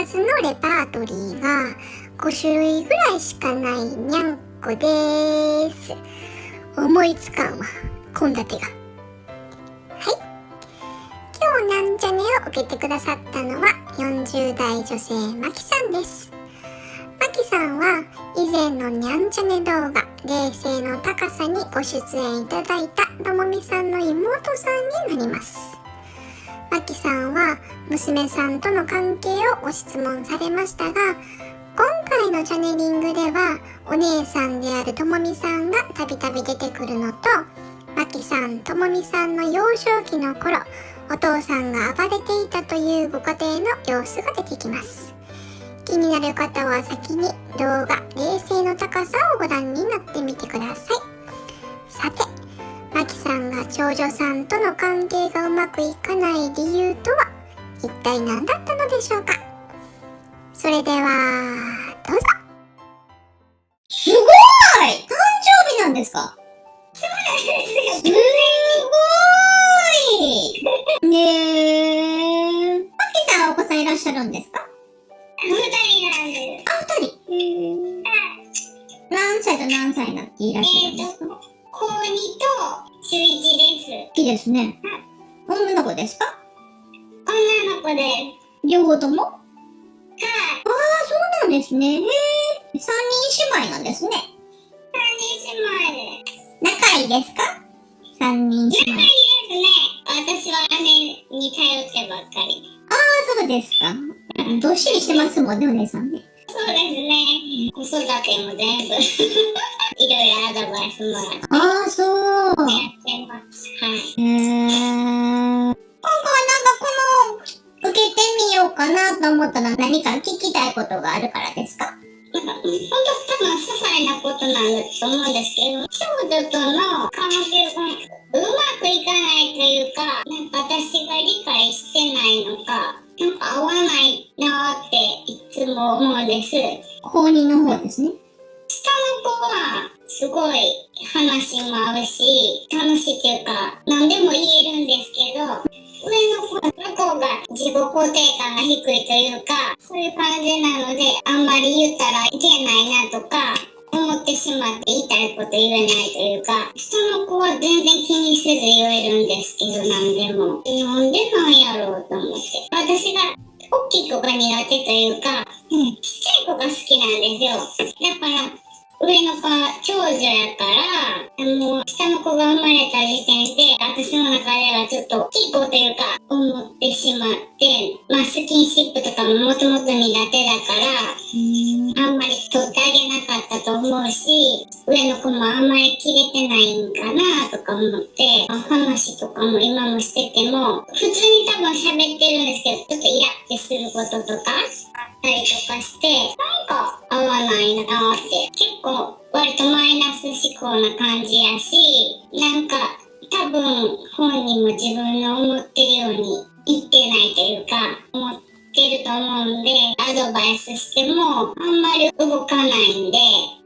数のレパートリーが5種類ぐらいしかないにゃんこでーす。思いつかんわ、献立が。今日なんちゃねを受けてくださったのは40代女性まきさんです。まきさんは以前のにゃんちゃね動画冷静の高さにご出演いただいたともみさんの妹さんになります。まきさんは娘さんとの関係をご質問されましたが、今回のチャネリングではお姉さんであるともみさんがたびたび出てくるのと、まきさんともみさんの幼少期の頃、お父さんが暴れていたというご家庭の様子が出てきます。気になる方は先に動画冷静の高さをご覧になってみてください。さて、まきさんが長女さんとの関係がうまくいかない理由とは一体何だったのでしょうか。それではどうぞ。すごい！誕生日なんですか？すごい！ねえ。まきさんはお子さんいらっしゃるんですか？2人なんです。あ、2人。何歳と何歳になっていらっしゃるんですか？高2と中1です。いいですね。女の子ですか？女の子です。両方とも？はい。ああ、そうなんですね。3人姉妹なんですね。3人姉妹です。仲いいですか？3人姉妹。仲いいですね。私は姉に頼ってばっかり。ああ、そうですか。どっしりしてますもんね、お姉さんね。そうですね。子育ても全部いろいろアドバイスもらってああ、そう。やってます。はい。今回はなんか受けてみようかなと思ったら何か聞きたいことがあるからですか？なんか、ほんと多分些細なことなんだと思うんですけど、長女との関係がうまくいかないというか、なんか私が理解してないのか、なんか合わないなーっていつも思うんです。公認の方ですね。下の子はすごい話も合うし、楽しいっていうか、何でも言えるんですけど、上の子が自己肯定感が低いというか、そういう感じなので、あんまり言ったらいけないなとか、思ってしまって言いたいこと言えないというか、下の子は全然気にせず言えるんですけど、何でも。なんでなんやろうと思って。私が大きい子が苦手というか、ちっちゃい子が好きなんですよ。だから、上の子は長女やから、もう下の子が生まれた時点で、私の中ではちょっと大きい子というか、思ってしまって、まあスキンシップとかももともと苦手だから、あんまり取ってあげなかったと思うし、上の子もあんまり切れてないんかなとか思って、話とかも今もしてても、普通に多分喋ってるんですけど、ちょっとイラってすることとか、あったりとかして、なんか合わないなーって、結構割とマイナス思考な感じやし、なんか多分本人も自分の思ってるように言ってないというか、思ってると思うんで、アドバイスしてもあんまり動かないんで、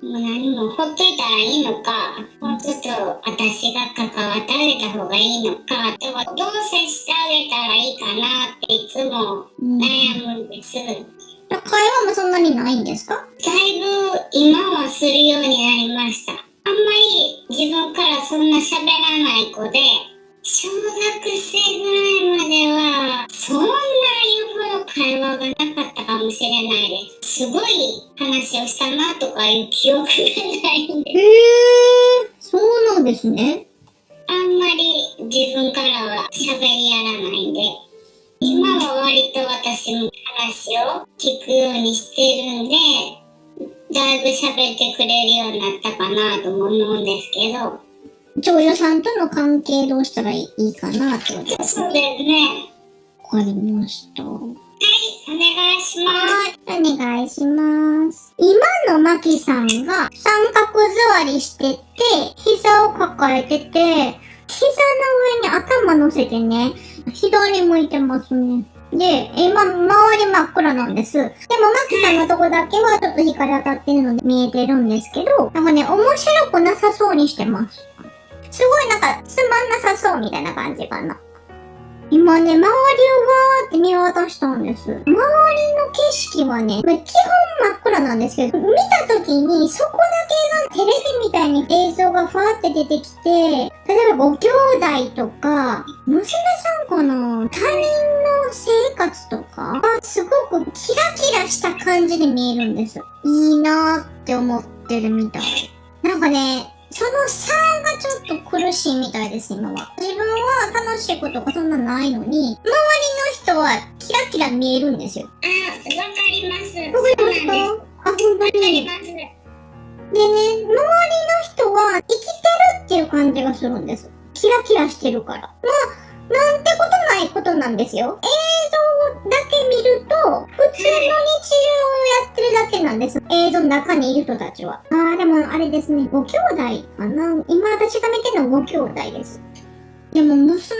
もう何もほっといたらいいのか、もうちょっと私が関わってあげた方がいいのか、でもどう接してあげたらいいかなっていつも悩むんです。会話もそんなにないんですか？だいぶ今はするようになりました。あんまり自分からそんな喋らない子で、小学生ぐらいまでは、そんな言うほど会話がなかったかもしれないです。すごい話をしたなとかいう記憶がないんで。そうなんですね。あんまり自分からは喋りやらないんで。今は割と私も話を聞くようにしてるんで、だいぶ喋ってくれるようになったかなとも思うんですけど。長女さんとの関係どうしたらいいかなってことですそうね。ですね。わかりました。はい、お願いします。はい、お願いします。今のマキさんが三角座りしてて、膝を抱えてて、膝の上に頭乗せてね、左向いてますね。で、今、周り真っ暗なんです。でも、マキさんのとこだけはちょっと光当たってるので見えてるんですけど、なんかね、面白くなさそうにしてます。すごいなんか、つまんなさそうみたいな感じかな。今ね、周りをわーって見渡したんです。周りの景色はね、基本真っ暗なんですけど、見た時にそこだけがテレビみたいに映像がファーって出てきて、例えばご兄弟とか、娘さんかな、他人の生活とかがすごくキラキラした感じで見えるんです。いいなーって思ってるみたい。なんかね、その差がちょっと苦しいみたいです、今は。自分は楽しいことがそんなないのに、周りの人はキラキラ見えるんですよ。わかります。わかりますか？あ、本当わかりに。ます。でね、周りの人は生きてるっていう感じがするんです。キラキラしてるから。まあ、なんてことないことなんですよ。映像だけ見ると、普通の日常をやってるだけなんです。映像の中にいる人たちは。でもあれですね、ご兄弟かな。今私が見てるのはご兄弟です。でも娘さ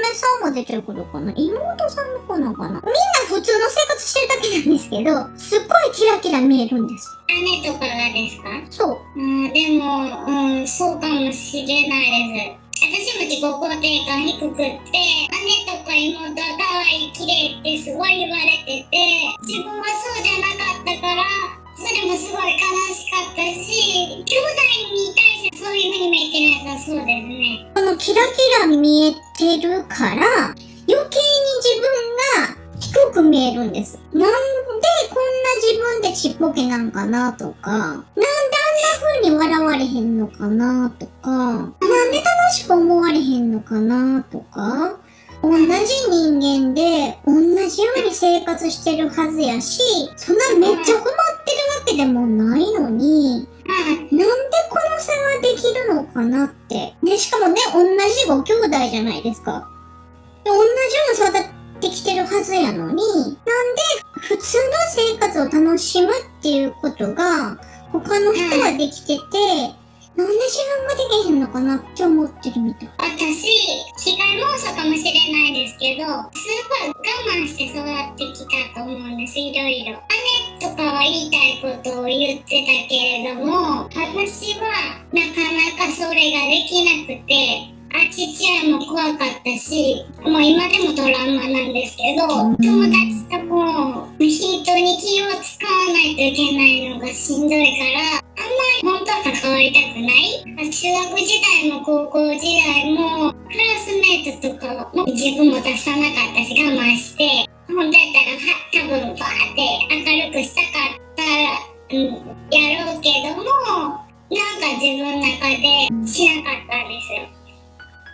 んも出てくるかな。妹さんの子なのかな。みんな普通の生活してるだけなんですけど、すっごいキラキラ見えるんです。姉とかがですか？そう。でも、そうかもしれないです。私も自己肯定感低くって、姉とか妹は可愛い、綺麗ってすごい言われてて、自分はそうじゃなかったから、それもすごい悲しかったし、兄弟に対してそういう風に見えてるやつはそうですね。このキラキラ見えてるから、余計に自分が低く見えるんです。なんでこんな自分でちっぽけなんかなとか、なんであんな風に笑われへんのかなとか、なんで楽しく思われへんのかなとか、同じ人間で同じように生活してるはずやし、そんなめっちゃ困ってるわけでもないのに、なんでこの差ができるのかなって。で、しかもね、同じご兄弟じゃないですか。で、同じように育ってきてるはずやのに、なんで普通の生活を楽しむっていうことが他の人はできてて、なんで自分ができへんのかなって思ってるみたい。私、被害妄想かもしれないですけど、すごい我慢して育ってきたと思うんです、いろいろ。姉とかは言いたいことを言ってたけれども、私はなかなかそれができなくて、父親も怖かったし、もう今でもトラウマなんですけど、友達とも人に気を使わないといけないのがしんどいから、あんまり本当は関わりたくない。中学時代も高校時代も、クラスメイトとかも自分も出さなかったし我慢して、本当やったら多分バーって明るくしたかったら、やろうけども、なんか自分の中でしなかったんですよ。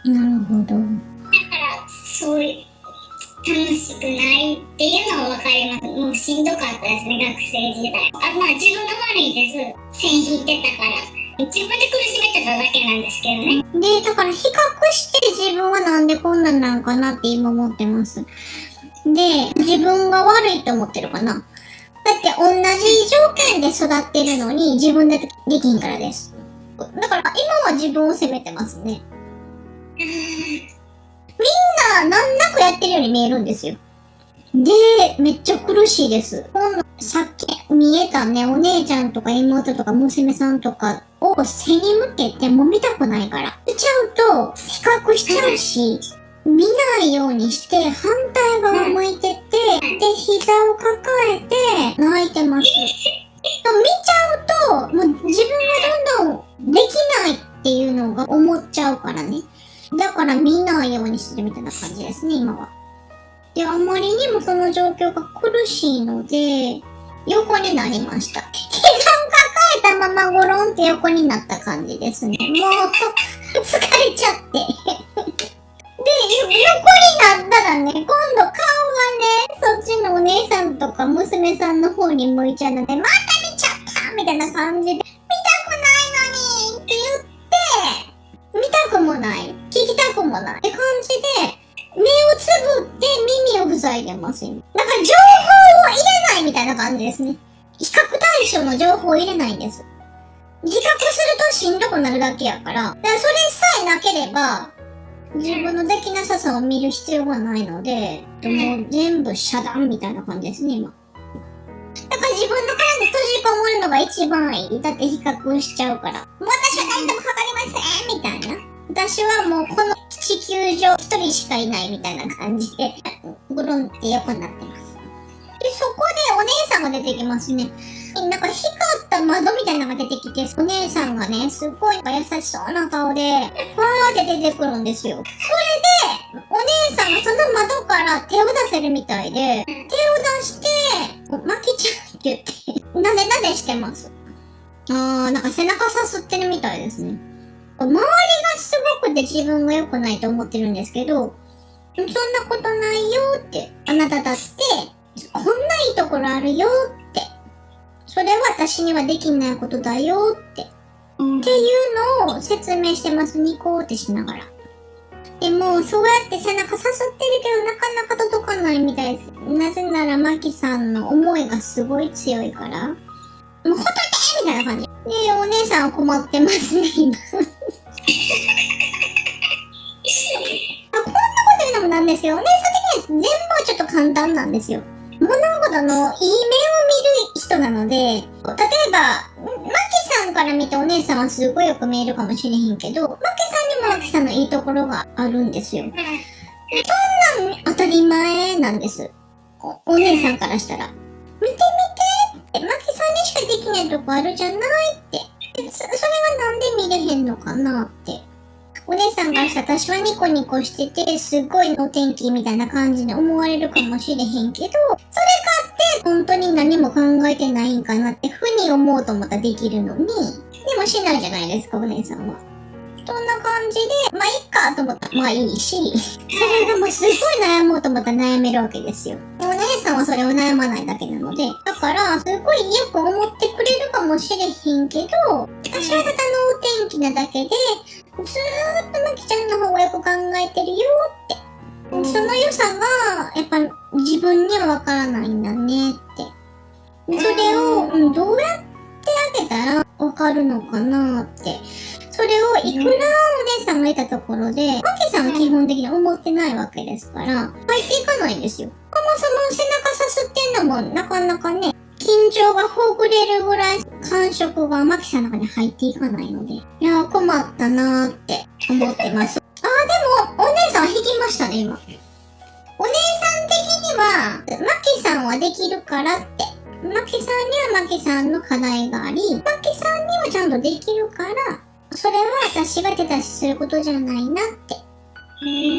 なるほど。だからそういう楽しくないっていうのは分かります。もうしんどかったですね、学生時代。まあ自分が悪いです。線引いてたから。自分で苦しめてただけなんですけどね。で、だから比較して自分はなんでこんなんなんかなって今思ってます。で、自分が悪いと思ってるかな。だって同じ条件で育ってるのに自分でできんからです。だから今は自分を責めてますね。みんな難なくやってるように見えるんですよ。で、めっちゃ苦しいです。さっき見えたね、お姉ちゃんとか妹とか娘さんとかを背に向けても見たくないから。見ちゃうと比較しちゃうし、見ないようにして反対側向いてて、で、膝を抱えて泣いてます。見ちゃうと、もう自分がどんどんできないっていうのが思っちゃうからね。だから見ないようにしてるみたいな感じですね、今は。で、あまりにもその状況が苦しいので、横になりました。膝を抱えたままゴロンって横になった感じですね。もう、疲れちゃって。で、横になったらね、今度顔がね、そっちのお姉さんとか娘さんの方に向いちゃうので、また見ちゃったみたいな感じで、見たくないのにって言って、見たくもない。聞きたくもない。って感じで、目をつぶって耳を塞いでます。だから情報を入れないみたいな感じですね。比較対象の情報を入れないんです。比較するとしんどくなるだけやから。だからそれさえなければ、自分のできなささを見る必要がないので、もう全部遮断みたいな感じですね、今。だから自分の体で閉じこもるのが一番いい。だって比較しちゃうから。私は何ともかかりませんみたいな。私はもうこの地球上一人しかいないみたいな感じで、ぐるんって横になってます。で、そこでお姉さんが出てきますね。なんか光った窓みたいなのが出てきて、お姉さんがね、すごい優しそうな顔で、わーって出てくるんですよ。それで、お姉さんがその窓から手を出せるみたいで、手を出して、マキちゃんって言って、なでなでしてます。なんか背中さすってるみたいですね。周りがすごくて自分が良くないと思ってるんですけど、そんなことないよって、あなただって、こんないいところあるよって、それは私にはできないことだよって、っていうのを説明してます。ニコーってしながら。でも、そうやって背中さすってるけど、なかなか届かないみたいです。なぜなら、マキさんの思いがすごい強いから。もうほっといてみたいな感じ。で、お姉さんは困ってますね、今。こんなこと言うのもなんですよ。お姉さん的には全部はちょっと簡単なんですよ。物事のいい面を見る人なので、例えば、マキさんから見てお姉さんはすごいよく見えるかもしれへんけど、マキさんにもマキさんのいいところがあるんですよ。そんなん当たり前なんです。お姉さんからしたら。見てって、マキさんにしかできないとこあるじゃないって。それはなんで見れへんのかなって。お姉さんがしたら私はニコニコしてて、すごいお天気みたいな感じに思われるかもしれへんけど、それかって本当に何も考えてないんかなってふうに思うと思ったらできるのに、でもしないじゃないですか、お姉さんは。そんな感じで、まあいいかと思ったら、まあいいし、それがもうすごい悩もうと思ったら悩めるわけですよ。で、お姉さんはそれを悩まないだけなので、だから、すごいよく思ってくれるかもしれへんけど、私はただのお天気なだけで、ずーっとマキちゃんの方がよく考えてるよって。その良さが、やっぱ自分にはわからないんだねって。それを、どうやってあげたらわかるのかなって。それをいくらお姉さんがいたところで、マキさんは基本的に思ってないわけですから、入っていかないんですよ。そもそも背中さすってんのもなかなかね、緊張がほぐれるぐらい感触がマキさんの中に入っていかないので、いやー困ったなーって思ってます。でも、お姉さん引きましたね、今。お姉さん的には、マキさんはできるからって。マキさんにはマキさんの課題があり、マキさんにはちゃんとできるから、それは私が手出しすることじゃないなって。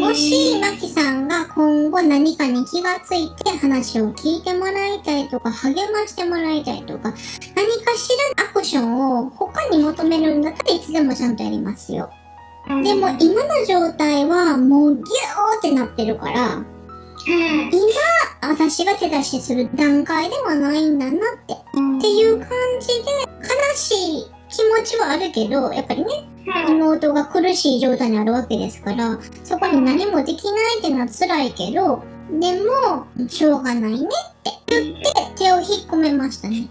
もし、マキさんが今後何かに気がついて話を聞いてもらいたいとか、励ましてもらいたいとか、何かしらアクションを他に求めるんだったらいつでもちゃんとやりますよ。でも今の状態はもうギューってなってるから、今、私が手出しする段階ではないんだなって。っていう感じで、悲しい気持ちはあるけど、やっぱりね、妹が苦しい状態にあるわけですから、そこに何もできないってのは辛いけど、でも、しょうがないねって言って手を引っ込めましたね。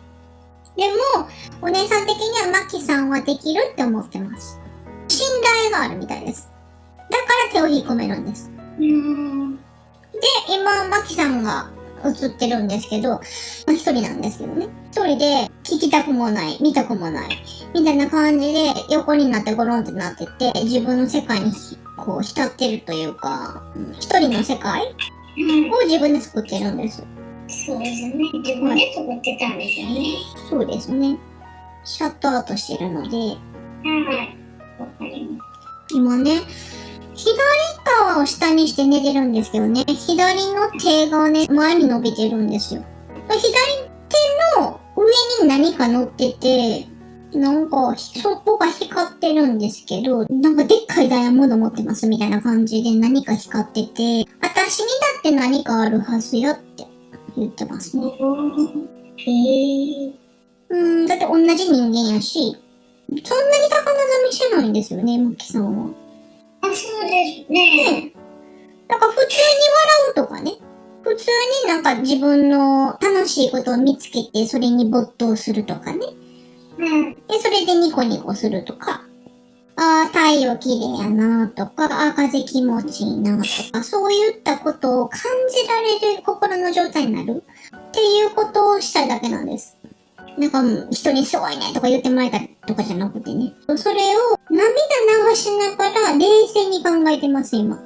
でも、お姉さん的にはマキさんはできるって思ってます。信頼があるみたいです。だから手を引っ込めるんです。で、今、マキさんが映ってるんですけど、まあ一人なんですけどね。一人で聞きたくもない、見たくもない、みたいな感じで横になってゴロンってなってて、自分の世界にこう浸ってるというか、一人の世界を自分で作ってるんです。そうですね。自分で作ってたんですよね。そうですね。シャットアウトしてるので、はい。わかります。今ね、左側を下にして寝てるんですけどね、左の手がね、前に伸びてるんですよ。左手の上に何か乗ってて、なんか、そこが光ってるんですけど、なんかでっかいダイヤモンド持ってますみたいな感じで何か光ってて、私にだって何かあるはずよって言ってますね。だって同じ人間やし、そんなに高望みしてないんですよね、マキさんは。そうですね。なんか普通に笑うとかね。普通になんか自分の楽しいことを見つけてそれに没頭するとかね。で、それでニコニコするとか。太陽綺麗やなとか、風気持ちいいなとか、そういったことを感じられる心の状態になるっていうことをしたいだけなんです。なんか人にすごいねとか言ってもらえたりとかじゃなくてね。それを涙流しながら冷静に考えてます、今。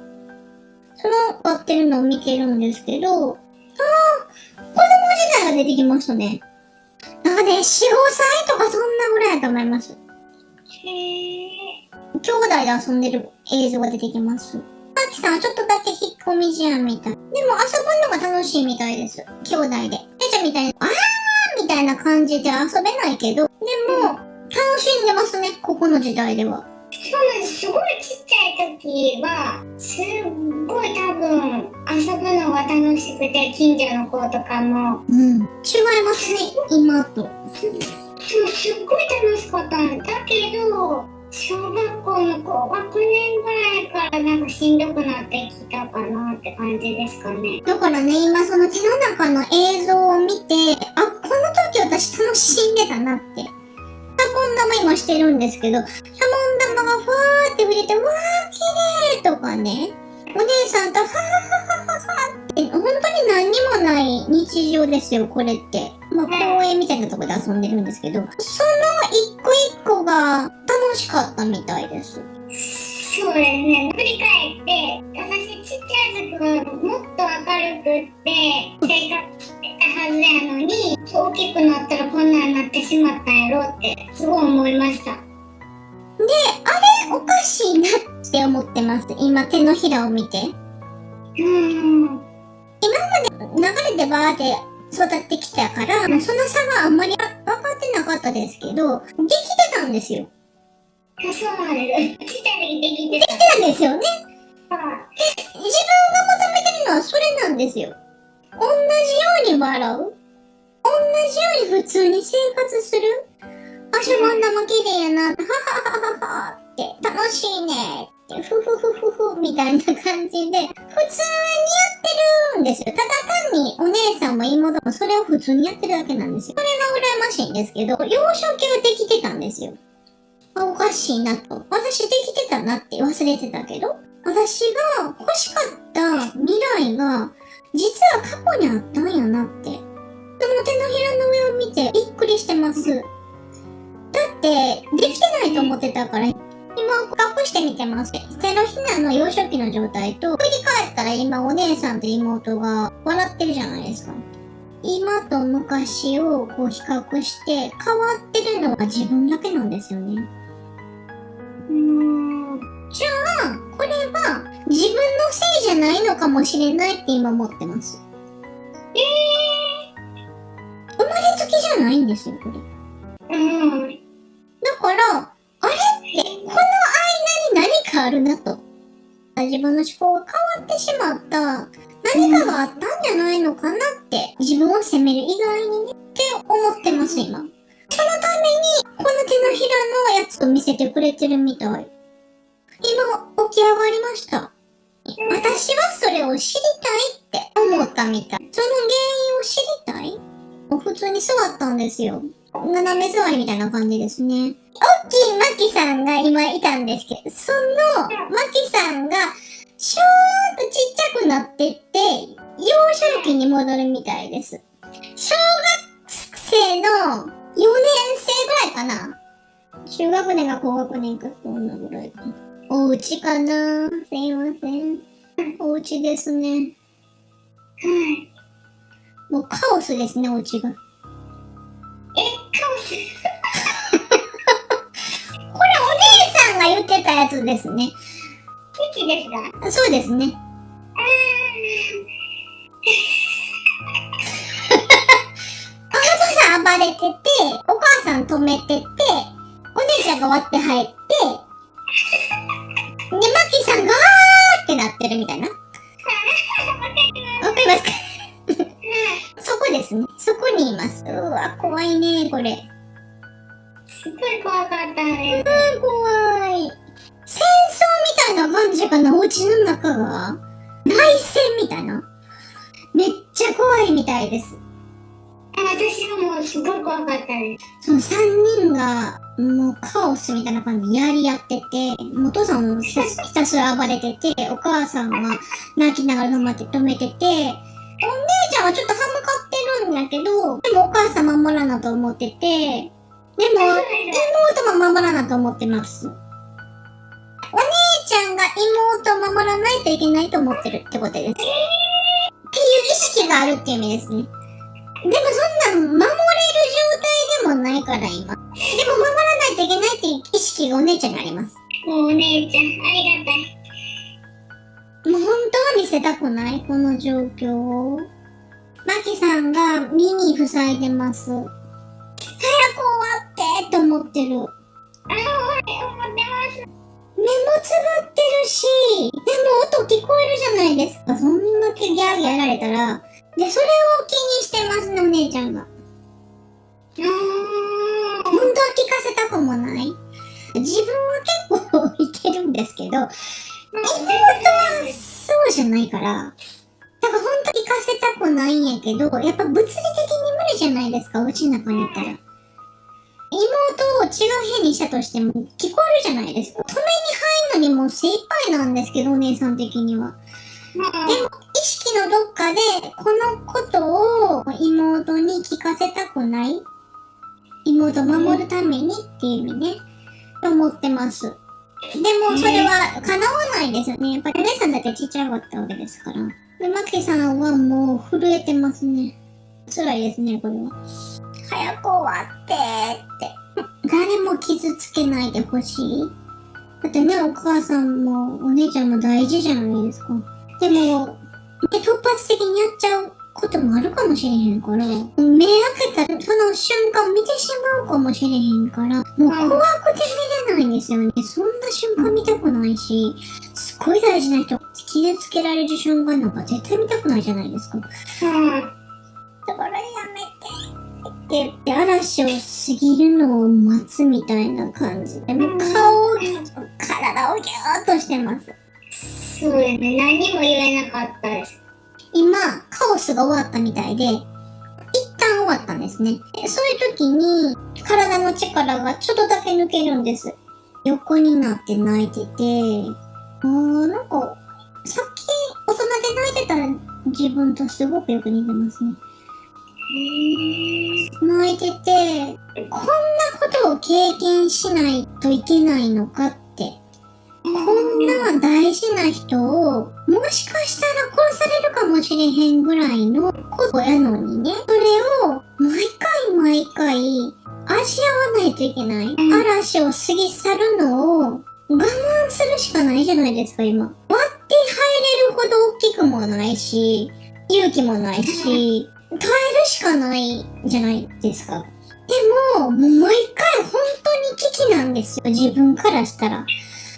そのやってるのを見てるんですけど、子供時代が出てきましたね。なんかね、4、5歳とかそんなぐらいだと思います。へー。兄弟で遊んでる映像が出てきます。マキさんはちょっとだけ引っ込み思案みたい。でも遊ぶのが楽しいみたいです。兄弟で。ちゃんみたいに、みたいな感じで遊べないけど、でも、楽しんでますね、ここの時代では。そうなんです。すごいちっちゃい時は、すっごい多分遊ぶのが楽しくて、近所の子とかも。うん。違いますね、今と。そう、すっごい楽しかったんだけど、小学校の高学年ぐらいからなんかしんどくなってきたかなって感じですかね。だからね、今その手の中の映像を見て、あ、この時私楽しんでたなって。シャボン玉今してるんですけど、シャボン玉がふわーって触れて、わー綺麗とかね。お姉さんとはははははって、本当に何にもない日常ですよ、これって。まあ、公園みたいなところで遊んでるんですけど、その一個一個が楽しかったみたいです。そうですね。振り返って、私ちっちゃい時はもっと明るくって生活してたはずやのに、大きくなったらこんなんなってしまったんやろってすごい思いました。で、あれおかしいなって思ってます。今手のひらを見て。流れてバーって育ってきたから、その差があんまり分かってなかったですけど、できてたんですよ。そうなんです。ちっちゃい時できてできてたんですよね。た。自分が求めてるのはそれなんですよ。同じように笑う。同じように普通に生活する。あ、シャボン玉綺麗やな。はははははって、楽しいねって、ふふふふふみたいな感じで、普通にやってるんですよ。ただ単にお姉さんも妹もそれを普通にやってるだけなんですよ。それが羨ましいんですけど、幼少期はできてたんですよ。あ、おかしいなと。私できてたなって忘れてたけど、私が欲しかった未来が、実は過去にあったんやなって。その手のひらの上を見てびっくりしてます。だって、できてないと思ってたから、今隠してみてます。手のひらの幼少期の状態と、振り返ったら今お姉さんと妹が笑ってるじゃないですか。今と昔をこう比較して変わってるのは自分だけなんですよね。じゃあ、これは自分のせいじゃないのかもしれないって今思ってます。生まれつきじゃないんですよ、これ。だから、あれって、この間に何かあるなと。自分の思考が変わってしまった何かがあったんじゃないのかなって自分を責める以外にねって思ってます今。そのためにこの手のひらのやつを見せてくれてるみたい。今起き上がりました。私はそれを知りたいって思ったみたい。その原因を知りたい？普通に座ったんですよ。斜め座りみたいな感じですね。大きいマキさんが今いたんですけど、そのマキさんがシューッとちっちゃくなってって、幼少期に戻るみたいです。小学生の4年生ぐらいかな。中学年が高学年か、そんなぐらいかな。お家かな？すいません。お家ですね。もうカオスですね、お家が。カオスこれお姉さんが言ってたやつですね。父ですか？そうですね。お父さん暴れてて、お母さん止めてて、お姉ちゃんが割って入って、で、マキさんがーってなってるみたいな。わかりますか？そこですね。そこにいます。うわ、怖いね、これ。すごい怖かったね。怖い。戦争みたいな感じかな、お家の中が。内戦みたいな。めっちゃ怖いみたいです。私はもうすごい怖かったです。その3人が、もうカオスみたいな感じでやり合ってて、お父さんもひたすら暴れてて、お母さんは泣きながら止めてて、お姉ちゃんはちょっと歯向かってるんんやけど、でもお母さん守らなと思ってて、でも、妹も守らなと思ってます。お姉ちゃんが妹を守らないといけないと思ってるってことです。っていう意識があるっていう意味ですね。でもそんな守れる状態でもないから今。でも守らないといけないっていう意識がお姉ちゃんにあります。もうお姉ちゃん、ありがたい。もう本当は見せたくないこの状況を。マキさんが耳塞いでます。早く終わってと思ってる。思ってます。目もつぶってるし、でも音聞こえるじゃないですか。そんだけギャーギャーやられたら。で、それを気にしてますね、お姉ちゃんが。本当は聞かせたくもない。自分は結構いけるんですけど、妹はそうじゃないから、だから本当に聞かせたくないんやけど、やっぱ物理的に無理じゃないですか、うちの中にいたら。妹を違う部屋にしたとしても聞こえるじゃないですか。止めに入るのにもう精一杯なんですけど、お姉さん的には。でも、意識のどっかで、このことを妹に聞かせたくない。妹を守るためにっていう意味ね、と思ってます。でも、それは叶わないですよね。やっぱりお姉さんだってちっちゃかったわけですから。で、マキさんはもう震えてますね。辛いですね、これは。早く終わってって。誰も傷つけないでほしい。だってね、お母さんもお姉ちゃんも大事じゃないですか。でも、突発的にやっちゃうこともあるかもしれへんから、目開けたらその瞬間見てしまうかもしれへんから、もう怖くて見れないんですよね。そんな瞬間見たくないし、すっごい大事な人、傷つけられる瞬間なんか絶対見たくないじゃないですか。だからやめてって言って嵐を過ぎるのを待つみたいな感じで、もう体をギューッとしてます。そうですね。何も言えなかったです。今、カオスが終わったみたいで、一旦終わったんですね。そういう時に、体の力がちょっとだけ抜けるんです。横になって泣いてて、なんか、さっき大人で泣いてたら自分とすごくよく似てますね。泣いてて、こんなことを経験しないといけないのかって。こんな大事な人を、もしかしたら殺されるかもしれへんぐらいのことやのにね、それを毎回味わわないといけない。嵐を過ぎ去るのを我慢するしかないじゃないですか、今。割って入れるほど大きくもないし、勇気もないし、耐えるしかないじゃないですか。でも、毎回本当に危機なんですよ、自分からしたら。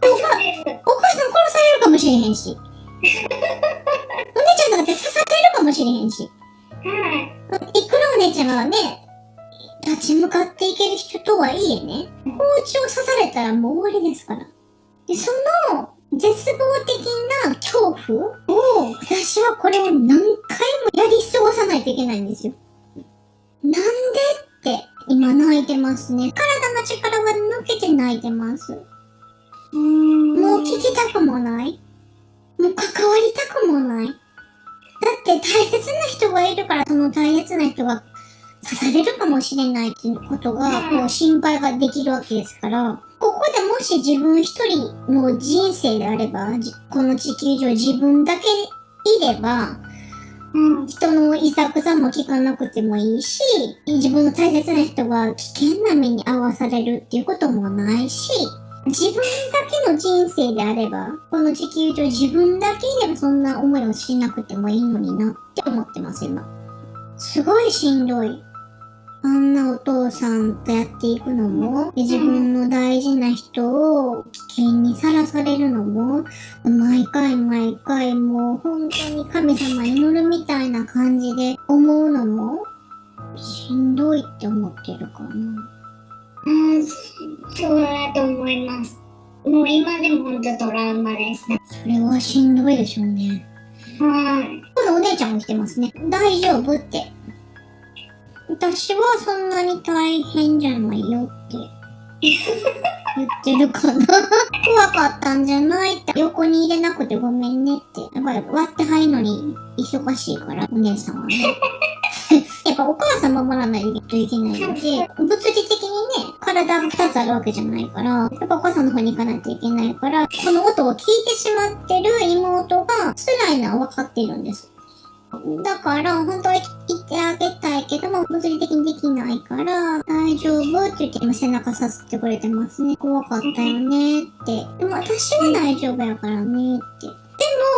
お母さん殺されるかもしれへんし。お姉ちゃんだって刺されるかもしれへんし。いくらお姉ちゃんがね、立ち向かっていける人とはいえね、包丁刺されたらもう終わりですから。で、その絶望的な恐怖を、私はこれを何回もやり過ごさないといけないんですよ。なんでって今泣いてますね。体の力が抜けて泣いてます。もう聞きたくもない。もう関わりたくもない。だって大切な人がいるから、その大切な人が刺されるかもしれないっていうことが、こう心配ができるわけですから、ここでもし自分一人の人生であれば、この地球上自分だけいれば、人のいざこざも聞かなくてもいいし、自分の大切な人が危険な目に遭わされるっていうこともないし、自分だけの人生であれば、この地球上自分だけいればそんな思いをしなくてもいいのになって思ってます、今。すごいしんどい。あんなお父さんとやっていくのも、自分の大事な人を危険にさらされるのも、毎回もう本当に神様祈るみたいな感じで思うのも、しんどいって思ってるかな。そうだと思います。もう今でも本当トラウマです。それはしんどいでしょうね。このお姉ちゃんも来てますね。大丈夫って。私はそんなに大変じゃないよって言ってるかな。怖かったんじゃないって。横に入れなくてごめんねって。やっぱり割って入るのに忙しいから、お姉さんはね。やっぱお母さん守らないといけないので、物理的にね、体が2つあるわけじゃないから、やっぱお母さんの方に行かないといけないから、この音を聞いてしまってる妹が辛いのは分かっているんです。だから、本当は言ってあげたいけども、物理的にできないから、大丈夫って言って今背中さすってくれてますね。怖かったよねって。でも私は大丈夫やからねって。で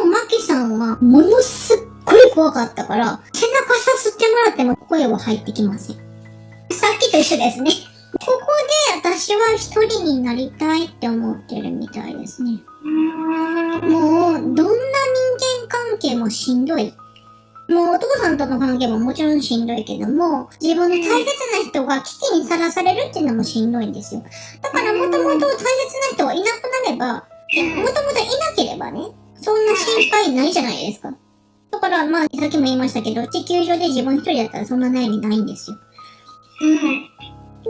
も、マキさんはものすっごい怖かったから、背中さすってもらっても声は入ってきません。さっきと一緒ですね。ここで私は一人になりたいって思ってるみたいですね。もう、どんな人間関係もしんどい。もうお父さんとの関係ももちろんしんどいけども、自分の大切な人が危機にさらされるっていうのもしんどいんですよ。だからもともと大切な人がいなくなれば、もともといなければね、そんな心配ないじゃないですか。だからまあ、さっきも言いましたけど、地球上で自分一人だったらそんな悩みないんですよ。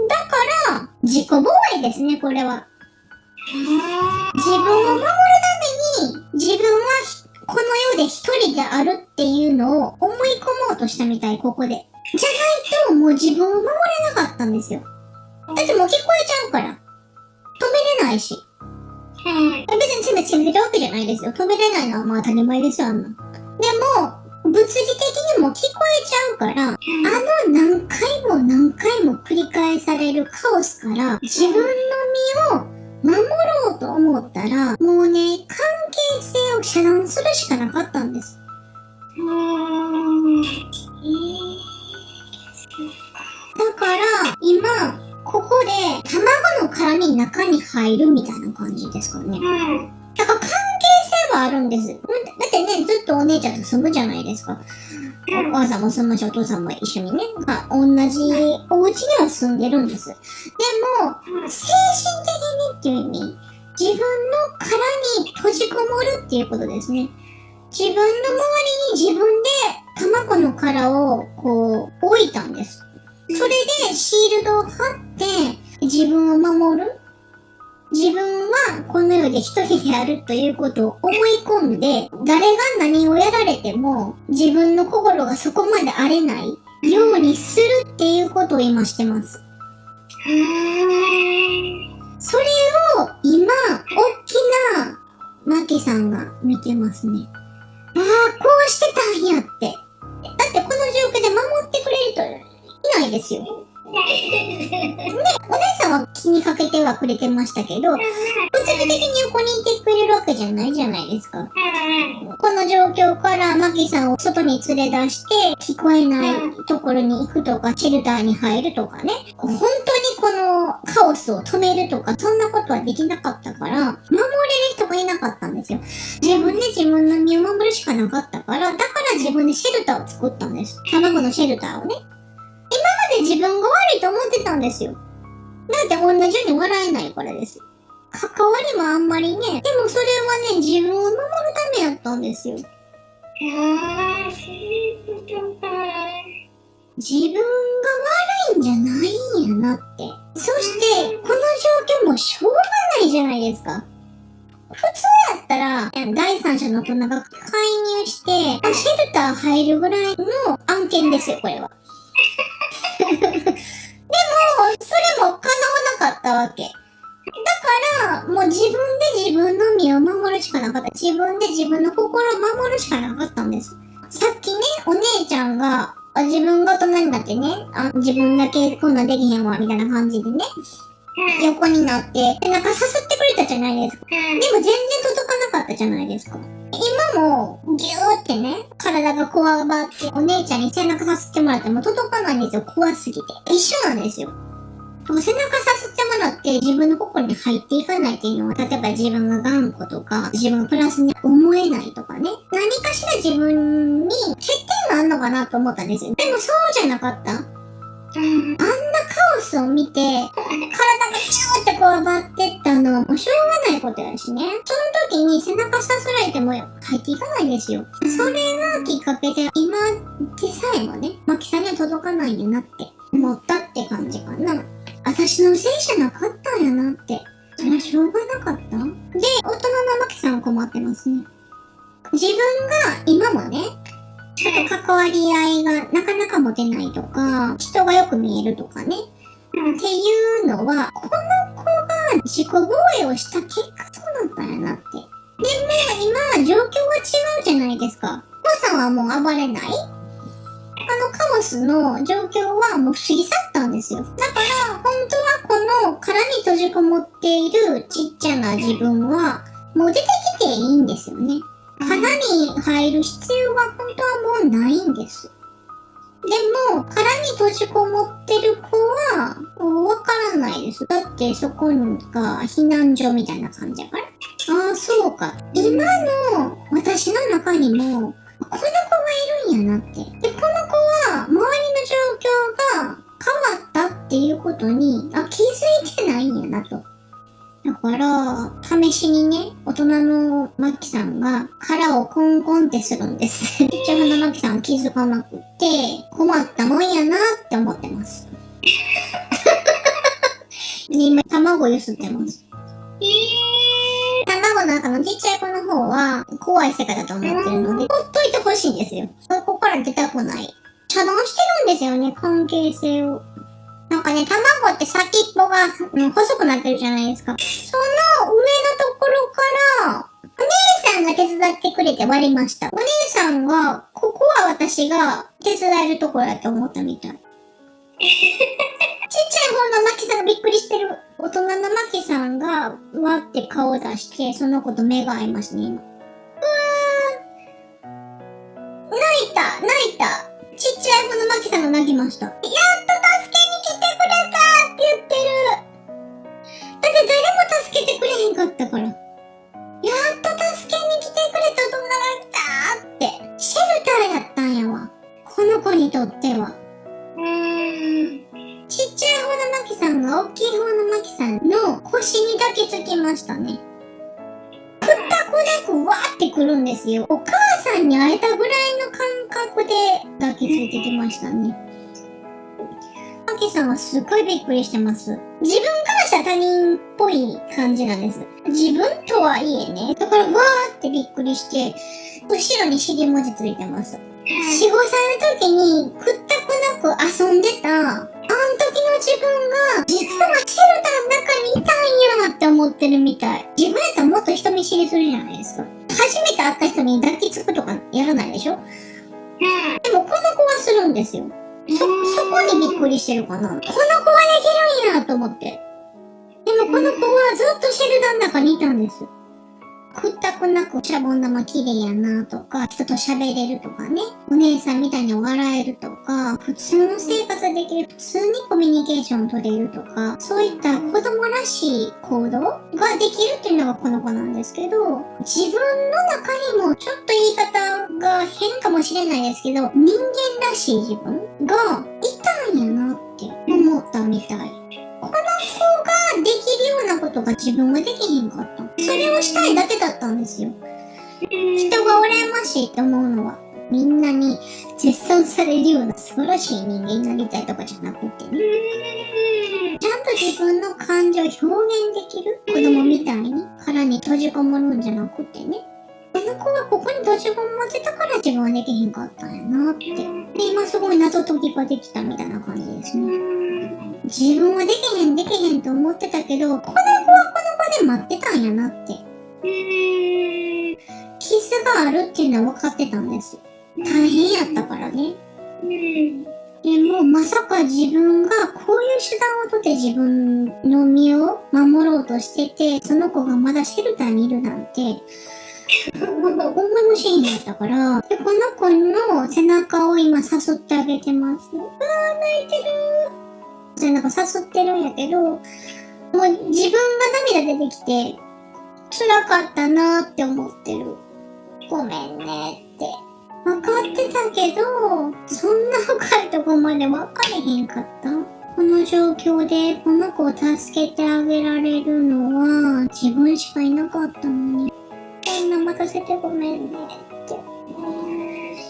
だから、自己防衛ですね、これは。自分を守るために、自分はこの世で一人であるっていうのを思い込もうとしたみたい、ここで。じゃないともう自分を守れなかったんですよ。だってもう聞こえちゃうから。止めれないし。別に責めてるわけじゃないですよ。止めれないのはまあ当たり前ですよ、あんな。でも、物理的にも聞こえちゃうから、何回も何回も繰り返されるカオスから、自分の身を守ろうと思ったら、もうね、関係性を遮断するしかなかったんです。だから、今、ここで、卵の殻に中に入るみたいな感じですかね。だから関係性はあるんです。だってね、ずっとお姉ちゃんと住むじゃないですか。お母さんも住むし、お父さんも一緒にね、同じお家には住んでるんです。でも、精神的にっていう意味、自分の殻に閉じこもるっていうことですね。自分の周りに自分で卵の殻をこう置いたんです。それでシールドを貼って自分を守る。自分はこの世で一人であるということを思い込んで、誰が何をやられても自分の心がそこまで荒れないようにするっていうことを今してます。それを今、大きなマキさんが見てますね。ああ、こうしてたんやって。だってこの状況で守ってくれる人いないですよ。ね、お姉さんは気にかけてはくれてましたけど、物理的に横にいてくれるわけじゃないじゃないですか。この状況からマキさんを外に連れ出して聞こえないところに行くとか、シェルターに入るとかね、本当にこのカオスを止めるとか、そんなことはできなかったから、守れる人がいなかったんですよ。自分で自分の身を守るしかなかったから、だから自分でシェルターを作ったんです。卵のシェルターをね。今まで自分が悪いと思ってたんですよ。だって同じように笑えないからです。関わりもあんまりね。でもそれはね、自分を守るためやったんですよ。自分が悪いんじゃないんやなって。そして、この状況もしょうがないじゃないですか。普通やったら、第三者の大人が介入して、シェルター入るぐらいの案件ですよ、これは。でも、それも叶わなかったわけ。だから、もう自分で自分の身を守るしかなかった。自分で自分の心を守るしかなかったんです。さっきね、お姉ちゃんが、自分が大人になってね、自分だけこんなんできへんわ、みたいな感じでね、横になって、背中さすってくれたじゃないですか。でも全然届かなかったじゃないですか。今も、ギューってね、体がこわばって、お姉ちゃんに背中さすってもらっても届かないんですよ、怖すぎて。一緒なんですよ。背中さすってもらって自分の心に入っていかないっていうのは、例えば自分が頑固とか、自分がプラスに思えないとかね、何かしら自分に欠点があるのかなと思ったんですよ。でもそうじゃなかった。あんなカオスを見て、体がキューってこわばってったのはもうしょうがないことやしね。その時に背中さすられても入っていかないんですよ。それがきっかけで、今でさえもね、マキさんには届かないんだなって思ったって感じかな。私のせいじゃなかったんやなって。それはしょうがなかった。で、大人のマキさんは困ってますね。自分が今もね、人と関わり合いがなかなか持てないとか、人がよく見えるとかね。っていうのは、この子が自己防衛をした結果そうなったんやなって。でも今、状況が違うじゃないですか。マさんはもう暴れない？カオスの状況はもう過ぎ去ったんですよ。だから、本当はこの殻に閉じこもっているちっちゃな自分は、もう出てきていいんですよね。殻に入る必要は本当はもうないんです。でも、殻に閉じこもってる子は、わからないです。だってそこが避難所みたいな感じやから。ああ、そうか。今の私の中にも、この子がいるんやなって。で、この子は、周りの状況が変わったっていうことに、気づいてないんやなと。だから、試しにね、大人のマキさんが殻をコンコンってするんです。ちっちゃなマキさん気づかなくって、困ったもんやなって思ってます。で、今、卵ゆすってます。卵の中のちっちゃい子の方は怖い世界だと思ってるので、ほっといてほしいんですよ。そこから出たくない。遮断してるんですよね、関係性を。なんかね、卵って先っぽが、細くなってるじゃないですか。その上のところから、お姉さんが手伝ってくれて割りました。お姉さんが、ここは私が手伝えるところだと思ったみたい。ちっちゃい方のマキさんがびっくりしてる。大人のマキさんが、わって顔を出して、その子と目が合いますね、今。泣いた。ちっちゃい方のマキさんが泣きました。やっと助けに来てくれたって言ってる。だって誰も助けてくれへんかったから。やっと助けに来てくれた大人が来たって。シェルターやったんやわ。この子にとっては。ちっちゃい方のマキさんが大きい方のマキさんの腰に抱きつきましたね。くったくなくわーってくるんですよ。お母さんに会えたぐらいの感覚で抱きついてきましたね。マキさんはすっごいびっくりしてます。自分からしたら他人っぽい感じなんです。自分とはいえね。だからわーってびっくりして、後ろに尻文字ついてます。4、5歳の時にくったくなく遊んでた、あの時の自分が、実はシェルターの中にいたんやって思ってるみたい。自分やったらもっと人見知りするじゃないですか。初めて会った人に抱きつくとかやらないでしょ。でもこの子はするんですよ。そこにびっくりしてるかな。この子はできるんやと思って。でもこの子はずっとシェルターの中にいたんです。くったくなくシャボン玉綺麗やなとか、人と喋れるとかね、お姉さんみたいに笑えるとか、普通の生活できる、普通にコミュニケーション取れるとか、そういった子供らしい行動ができるっていうのがこの子なんですけど、自分の中にもちょっと言い方が変かもしれないですけど、人間らしい自分がいたんやなって思ったみたい。この子ができるようなことが自分はできへんかった。それをしたいだけだったんですよ。人が羨ましいって思うのは、みんなに絶賛されるような素晴らしい人間になりたいとかじゃなくてね。ちゃんと自分の感情を表現できる子供みたいに殻に閉じこもるんじゃなくてね。この子はここに閉じこもってたから自分はできへんかったんやなって。で、今すごい謎解きができたみたいな感じですね。自分はできへんと思ってたけど、この子はこの子で待ってたんやなって。傷があるっていうのは分かってたんです。大変やったからね。でも、まさか自分がこういう手段をとって自分の身を守ろうとしてて、その子がまだシェルターにいるなんて、思いもしへんやったから、で、この子の背中を今さすってあげてます。泣いてる。背中さすってるんやけど、もう自分が涙出てきて、辛かったなーって思ってる。ごめんねって。分かってたけど、そんな深いとこまで分かれへんかった。この状況でこの子を助けてあげられるのは自分しかいなかったのに。こんな待たせてごめんねって。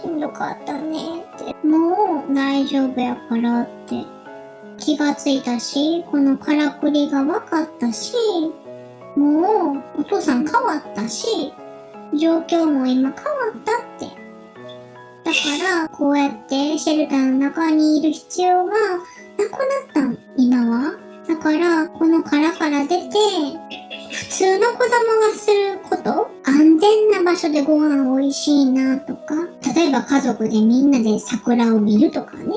しんどかったねって。もう大丈夫やからって気がついたし、このからくりが分かったし、もうお父さん変わったし、状況も今変わったって。だからこうやってシェルターの中にいる必要がなくなった今は。だからこの殻から出て普通の子供がすること、安全な場所でご飯美味しいなとか、例えば家族でみんなで桜を見るとかね、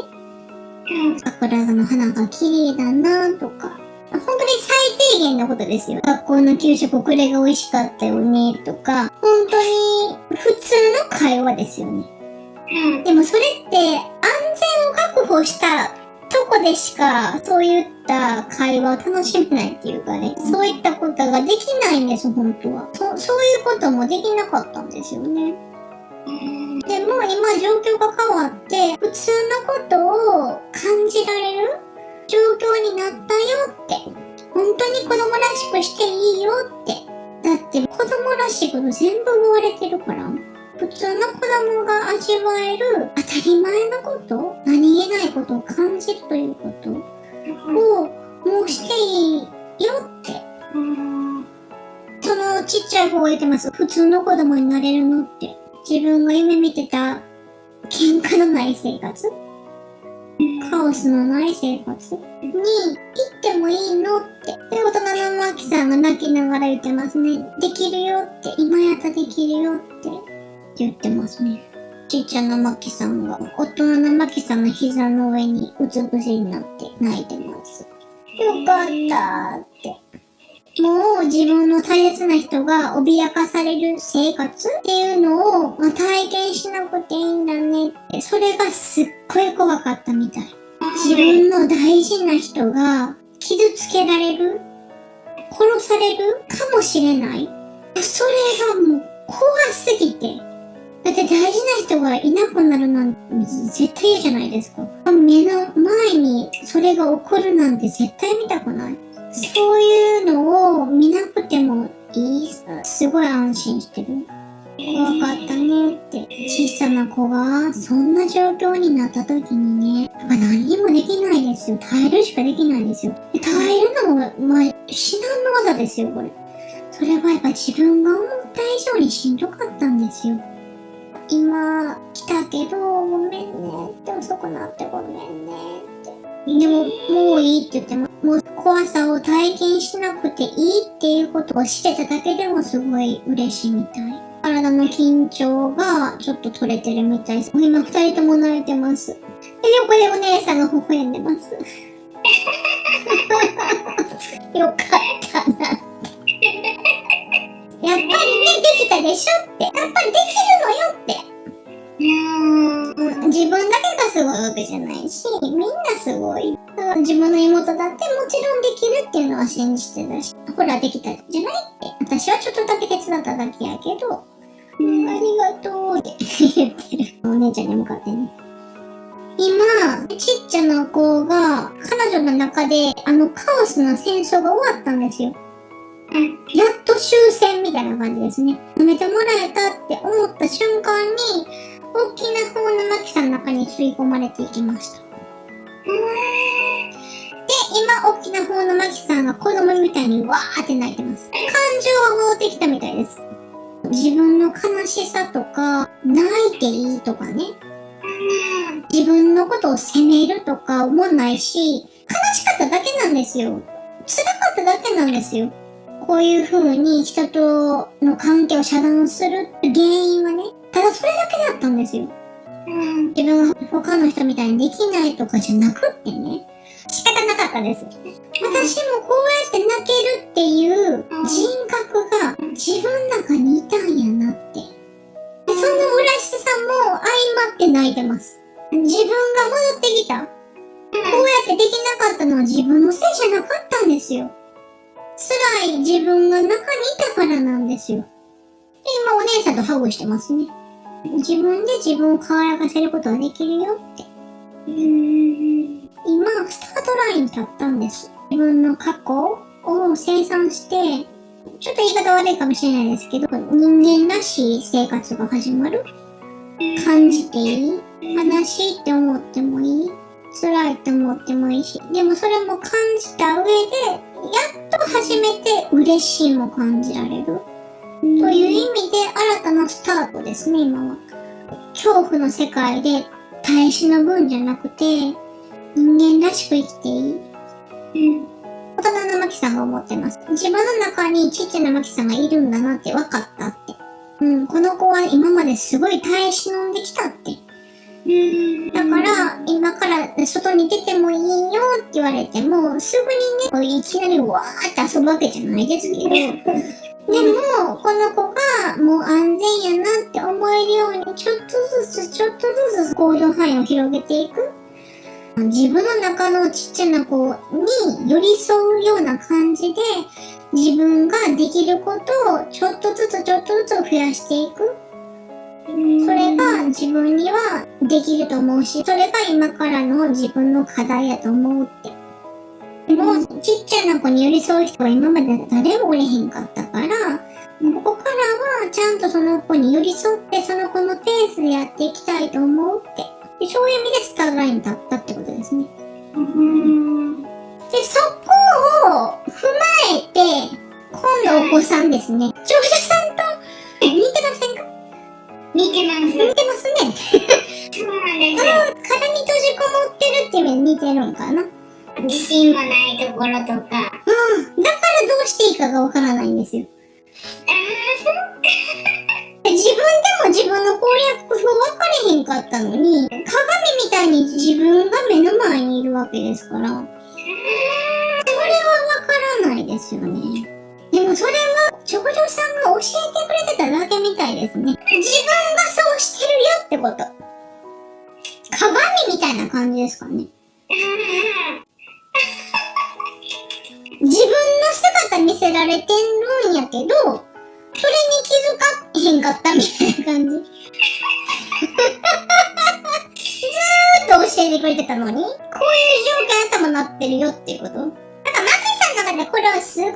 桜の花が綺麗だなとか、本当に最低限のことですよ。学校の給食これが美味しかったよねとか、本当に普通の会話ですよね。でもそれって安全を確保したとこでしかそういった会話を楽しめないっていうかね、そういったことができないんです、本当は。そういうこともできなかったんですよね。でも今状況が変わって普通のことを感じられる状況になったよって、本当に子供らしくしていいよって。だって子供らしいこと全部言われてるから。普通の子供が味わえる当たり前のこと、何気ないことを感じるということをもうしていいよって。そのちっちゃい子が言ってます。普通の子供になれるのって。自分が夢見てた喧嘩のない生活、カオスのない生活に行ってもいいのって。で、大人のマキさんが泣きながら言ってますね。できるよって。今やったらできるよって言ってますね。ちっちゃなマキさんが大人のマキさんの膝の上にうつ伏せになって泣いてます。よかったって。もう自分の大切な人が脅かされる生活っていうのを、体験しなくていいんだねって。それがすっごい怖かったみたい。自分の大事な人が傷つけられる、殺されるかもしれない。それがもう怖すぎて。だって大事な人がいなくなるなんて絶対嫌じゃないですか。目の前にそれが起こるなんて絶対見たくない。そういうのを見なくてもいい。すごい安心してる。怖かったねって。小さな子がそんな状況になった時にね、何にもできないですよ。耐えるしかできないですよ。耐えるのも、至難の技ですよ、これ。それはやっぱ自分が思った以上にしんどかったんですよ。今来たけどごめんねって遅くなってごめんねってでももういいって言ってもう怖さを体験しなくていいっていうことをしてただけでもすごい嬉しいみたい。体の緊張がちょっと取れてるみたいです。今二人とも泣いてます。で横でお姉さんが微笑んでますよかったなやっぱりね、できたでしょって。やっぱりできるのよって。自分だけがすごいわけじゃないし、みんなすごい。自分の妹だってもちろんできるっていうのは信じてたし、ほらできたじゃないって。私はちょっとだけ手伝っただけやけど、ありがとうって言ってる。お姉ちゃんに向かってね。今、ちっちゃな子が、彼女の中で、カオスな戦争が終わったんですよ。やっと終戦みたいな感じですね。埋めてもらえたって思った瞬間に、大きな方のマキさんの中に吸い込まれていきました。で、今、大きな方のマキさんが子供みたいにわーって泣いてます。感情が戻ってきたみたいです。自分の悲しさとか、泣いていいとかね。自分のことを責めるとかもないし、悲しかっただけなんですよ。辛かっただけなんですよ。こういう風に人との関係を遮断する原因はね、ただそれだけだったんですよ。自分が他の人みたいにできないとかじゃなくってね、仕方なかったです。私もこうやって泣けるっていう人格が自分の中にいたんやなって。その嬉しさも相まって泣いてます。自分が戻ってきた。こうやってできなかったのは自分のせいじゃなかったんですよ。辛い自分が中にいたからなんですよ。で、今お姉さんとハグしてますね。自分で自分を可愛がせることができるよって。今、スタートラインに立ったんです。自分の過去を清算して、ちょっと言い方悪いかもしれないですけど、人間らしい生活が始まる。感じていい。悲しいって思ってもいい。辛いって思ってもいいし。でもそれも感じた上で、やっと初めて嬉しいも感じられる。という意味で新たなスタートですね、今は。恐怖の世界で耐え忍ぶんじゃなくて、人間らしく生きていい。大人のマキさんが思ってます。自分の中にちっちゃなマキさんがいるんだなって分かったって。この子は今まですごい耐え忍んできたって。だから、今から外に出てもいいよって言われても、すぐにね、いきなりわーって遊ぶわけじゃないですけど、でも、この子がもう安全やなって思えるように、ちょっとずつ行動範囲を広げていく。自分の中のちっちゃな子に寄り添うような感じで、自分ができることをちょっとずつ増やしていく。それが自分にはできると思うし、それが今からの自分の課題やと思うって。でも、ちっちゃな子に寄り添う人は今まで誰もおれへんかったから、ここからはちゃんとその子に寄り添って、その子のペースでやっていきたいと思うって。でそういう意味でスタートラインに立ったってことですね。で、そこを踏まえて、今度お子さんですね。長女さんと似てませんか？似てます。似てますね。そうなんですよ。殻に閉じこもってるっていう意味で似てるんかな。自信もないところとか。だからどうしていいかがわからないんですよ。自分でも自分の攻略法分かれへんかったのに、鏡みたいに自分が目の前にいるわけですから、それは分からないですよね。でもそれは、長女さんが教えてくれてただけみたいですね。自分がそうしてるよってこと。鏡みたいな感じですかね。自分の姿見せられてるんやけど、それに気づかへんかったみたいな感じ。ずーっと教えてくれてたのに、こういう状況頭なってるよっていうこと。だからマキさんの中でこれはすごい大き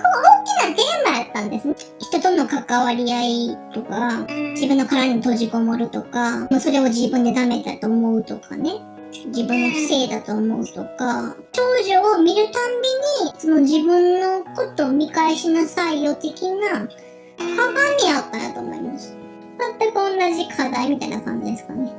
なテーマやったんですね。人との関わり合いとか、自分の殻に閉じこもるとか、それを自分でダメだと思うとかね。自分の不正だと思うとか、長女を見るたんびに、その自分のことを見返しなさいよ的な鏡やったんやと思います。全く同じ課題みたいな感じですかね。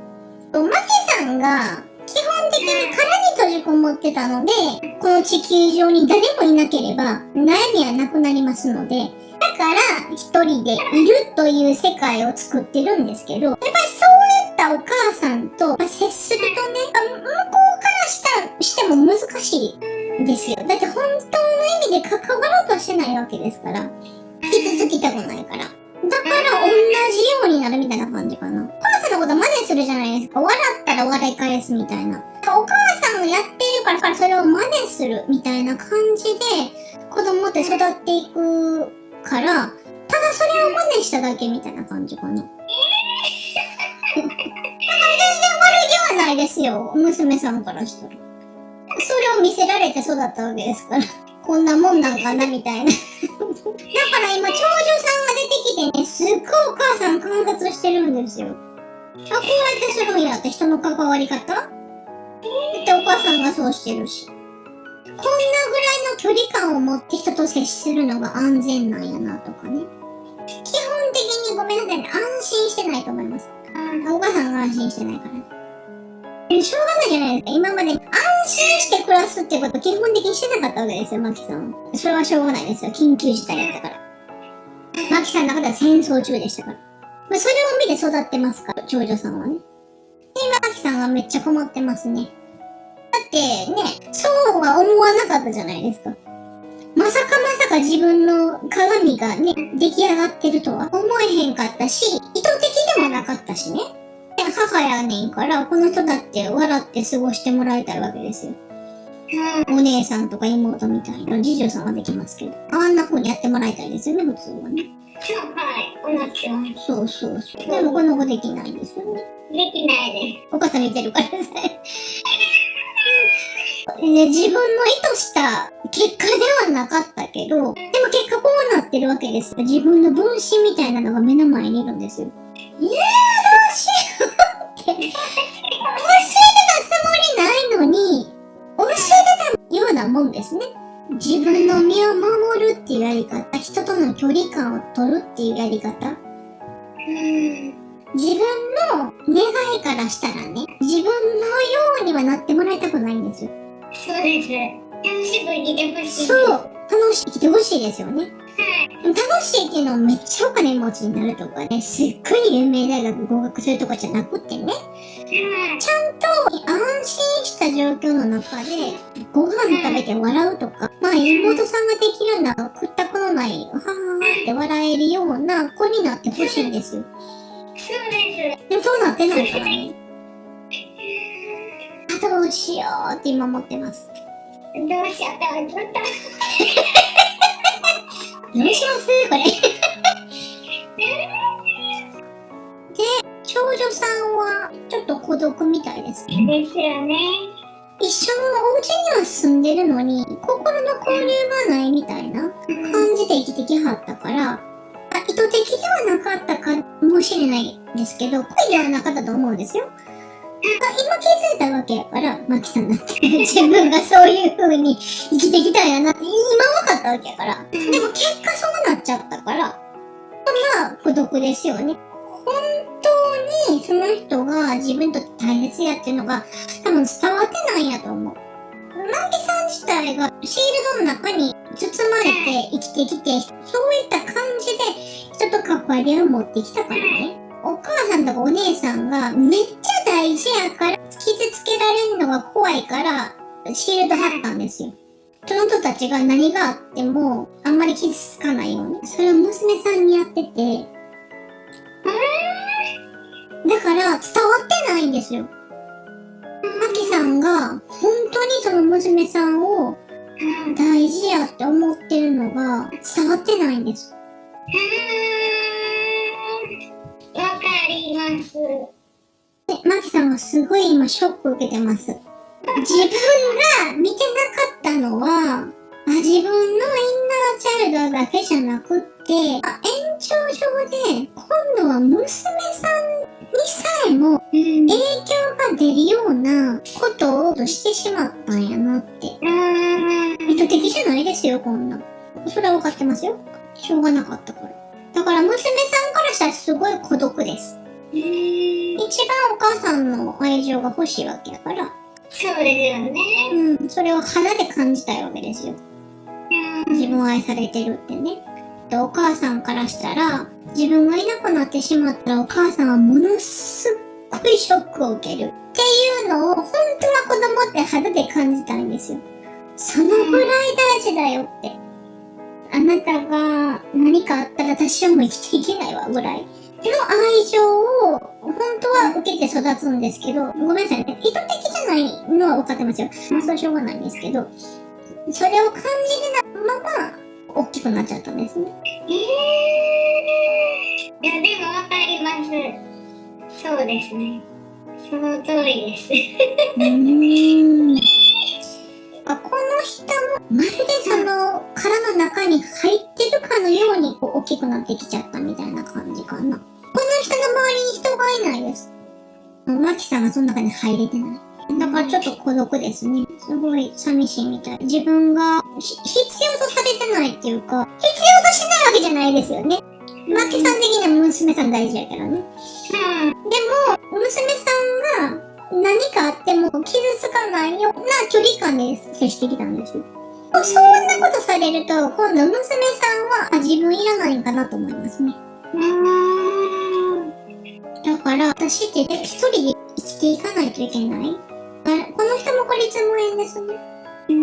マキさんが基本的に殻に閉じこもってたので、この地球上に誰もいなければ悩みはなくなりますので、だから一人でいるという世界を作ってるんですけど、やっぱりそういったお母さんと接するとね、向こうからしても難しいですよ。だって本当の意味で関わろうとしてないわけですから。引き続きたくないから。だから同じようになるみたいな感じかな。お母さんのこと真似するじゃないですか。笑ったら笑い返すみたいな。お母さんがやってるからそれを真似するみたいな感じで子供って育っていくから、ただそれを真似しただけみたいな感じかな。だから全然悪気はないですよ。娘さんからしたら。それを見せられて育ったわけですから。こんなもんなんかなみたいな。だから今長女さんが出てきてね、すっごいお母さん観察してるんですよ。こうやってするんやって人の関わり方ってお母さんがそうしてるし。こんなぐらいの距離感を持って人と接するのが安全なんやなとかね。基本的にごめんなさいね、安心してないと思います。お母さんが安心してないからね。しょうがないじゃないですか。今まで安心して暮らすってことを基本的にしてなかったわけですよ、マキさんは。それはしょうがないですよ。緊急事態だったから。マキさんの中では戦争中でしたから。それを見て育ってますから、長女さんはね。で、今マキさんはめっちゃ困ってますね。だってね、そうは思わなかったじゃないですか。まさか自分の鏡がね、出来上がってるとは思えへんかったし、意図的でもなかったしね。母やねんから、この人だって笑って過ごしてもらいたいわけですよ。お姉さんとか妹みたいな、次女さんはできますけど。あんな風にやってもらいたいですよね、普通はね。はい、思ってます。そう。でもこの子できないんですよね。できないです。お母さん見てるからですね。で、自分の意図した結果ではなかったけど、でも結果こうなってるわけですよ。自分の分身みたいなのが目の前にいるんですよ。どうしようって。教えてたつもりないのに、教えてたようなもんですね。自分の身を守るっていうやり方、人との距離感を取るっていうやり方。自分の願いからしたらね、自分のようにはなってもらいたくないんですよ。そうです。楽しく生きてほしいです。そう、楽しく生きてほしいですよね。はい。楽しいっていうのはめっちゃお金持ちになるとかね、すっごい有名大学合格するとかじゃなくてね、ちゃんと安心した状況の中でご飯食べて笑うとか、まあ妹さんができるんだ、屈託のない、はーって笑えるような子になってほしいんですよ。そうです。でもそうなってないからね。どうしようって今思ってます。どうしようって思った。どうしますこれ。長女さんはちょっと孤独みたいですね。ですよね。一緒のお家には住んでるのに心の交流がないみたいな感じで生きてきはったから、意図的ではなかったかもしれないですけど、恋ではなかったと思うんですよ。今気づいたわけやから、マキさんだって自分がそういう風に生きてきたんやなって今分かったわけやから。でも結果そうなっちゃったから、まあ孤独ですよね。本当にその人が自分にとって大切やっていうのが多分伝わってないんやと思う。マキさん自体がシールドの中に包まれて生きてきて、そういった感じで人と関わりを持ってきたからね。お母さんとかお姉さんがめっちゃ大事やから傷つけられるのが怖いからシールド貼ったんですよ。その人たちが何があってもあんまり傷つかないように。それを娘さんにやってて、だから伝わってないんですよ。マキさんが本当にその娘さんを大事やって思ってるのが伝わってないんです。わかります。で、マキさんはすごい今ショック受けてます。自分が見てなかったのは、自分のインナーチャイルドだけじゃなくって、延長上で今度は娘さんにさえも影響が出るようなことをしてしまったんやなって。意図的じゃないですよ、こんな。それは分かってますよ。しょうがなかったから。だから娘さんからしたらすごい孤独です。一番お母さんの愛情が欲しいわけやから。そうですよね。それを肌で感じたいわけですよ。自分を愛されてるってね。で、お母さんからしたら、自分がいなくなってしまったらお母さんはものすっごいショックを受ける。っていうのを本当は子供って肌で感じたいんですよ。そのぐらい大事だよって。あなたが何かあったら私はもう生きていけないわぐらいの愛情を本当は受けて育つんですけど、ごめんなさいね。意図的じゃないのは分かってますよ。まあそれはしょうがないんですけど、それを感じるまま大きくなっちゃったんですね。いや、でもわかります。そうですね。その通りです。この人もまるでその殻の中に入ってるかのようにこう大きくなってきちゃったみたいな感じかな。この人の周りに人がいないです。マキさんがその中に入れてない。だからちょっと孤独ですね。すごい寂しいみたい。自分が必要とされてないっていうか、必要としないわけじゃないですよね。マキさん的には娘さん大事やけどね。でも、娘さんが何かあっても傷つかないような距離感で接してきたんですよ。そんなことされると、今度娘さんは自分いらないんかなと思いますね。だから、私って一人で生きていかないといけない。この人も孤立無縁ですね。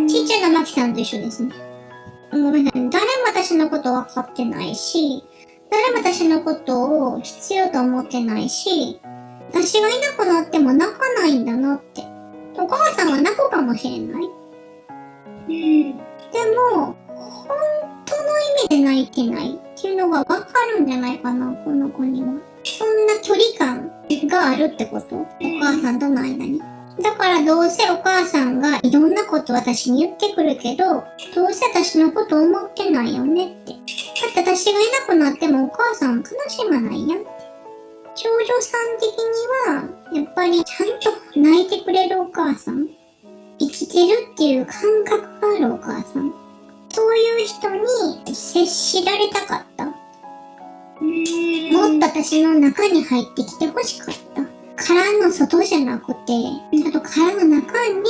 ちっちゃなマキさんと一緒ですね。ごめんなさい。誰も私のこと分かってないし、誰も私のことを必要と思ってないし、私がいなくなっても泣かないんだなって。お母さんは泣くかもしれない。でも、本当の意味で泣いてないっていうのが分かるんじゃないかな、この子には。そんな距離感があるってこと。お母さんとの間に。だからどうせお母さんがいろんなこと私に言ってくるけど、どうせ私のこと思ってないよねって。だって私がいなくなってもお母さん悲しまないやんって。長女さん的には、やっぱりちゃんと泣いてくれるお母さん。生きてるっていう感覚があるお母さん。そういう人に接しられたかった。もっと私の中に入ってきて欲しかった。殻の外じゃなくて、ちゃんと殻の中に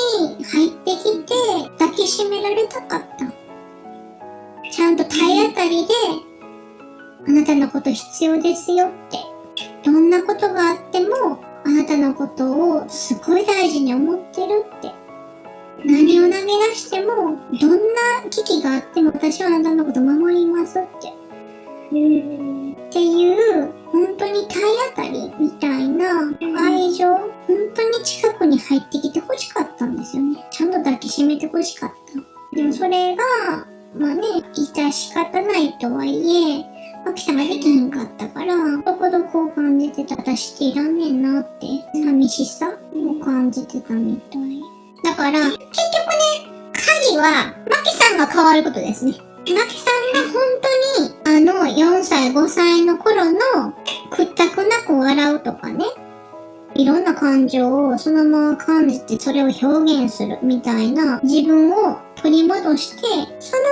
入ってきて抱きしめられたかった。ちゃんと体当たりで、あなたのこと必要ですよって。どんなことがあっても、あなたのことをすごい大事に思ってるって。何を投げ出しても、どんな危機があっても私はあなたのこと守りますって。っていう、本当に体当たりみたいな愛情、本当に近くに入ってきて欲しかったんですよね。ちゃんと抱きしめて欲しかった。でもそれが、まあね、致し方ないとはいえ、マキさんができへんかったから、どこどこを感じてた私っていらんねんなって、寂しさを感じてたみたい。だから、結局ね、鍵は、マキさんが変わることですね。マキさんが本当に、4歳、5歳の頃の、屈託なく笑うとかね、いろんな感情をそのまま感じてそれを表現するみたいな自分を取り戻して、その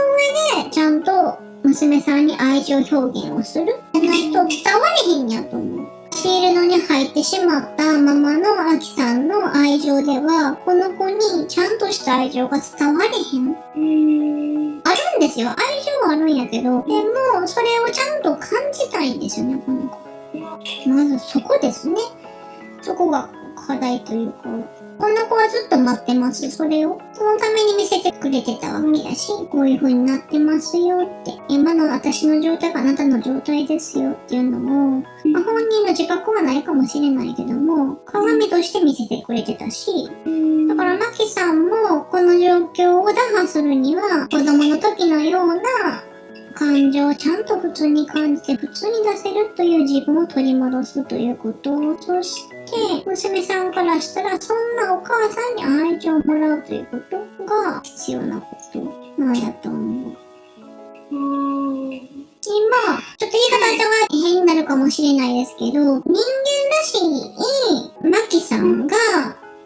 上でちゃんと娘さんに愛情表現をする。じゃないと伝われへんやと思う。シールドに入ってしまったままのアキさんの愛情では、この子にちゃんとした愛情が伝われへん。あるんですよ。愛情はあるんやけど、でも、それをちゃんと感じたいんですよね、この子。まずそこですね。そこが課題というか、この子はずっと待ってますよ、それを。そのために見せてくれてたわけだし、こういう風になってますよって。今の私の状態があなたの状態ですよっていうのを、まあ、本人の自覚はないかもしれないけども、鏡として見せてくれてたし、だからマキさんもこの状況を打破するには、子供の時のような感情をちゃんと普通に感じて普通に出せるという自分を取り戻すということ。そして娘さんからしたらそんなお母さんに愛情をもらうということが必要なことなんやと思う。今、ちょっと言い方が変になるかもしれないですけど、人間らしいマキさんが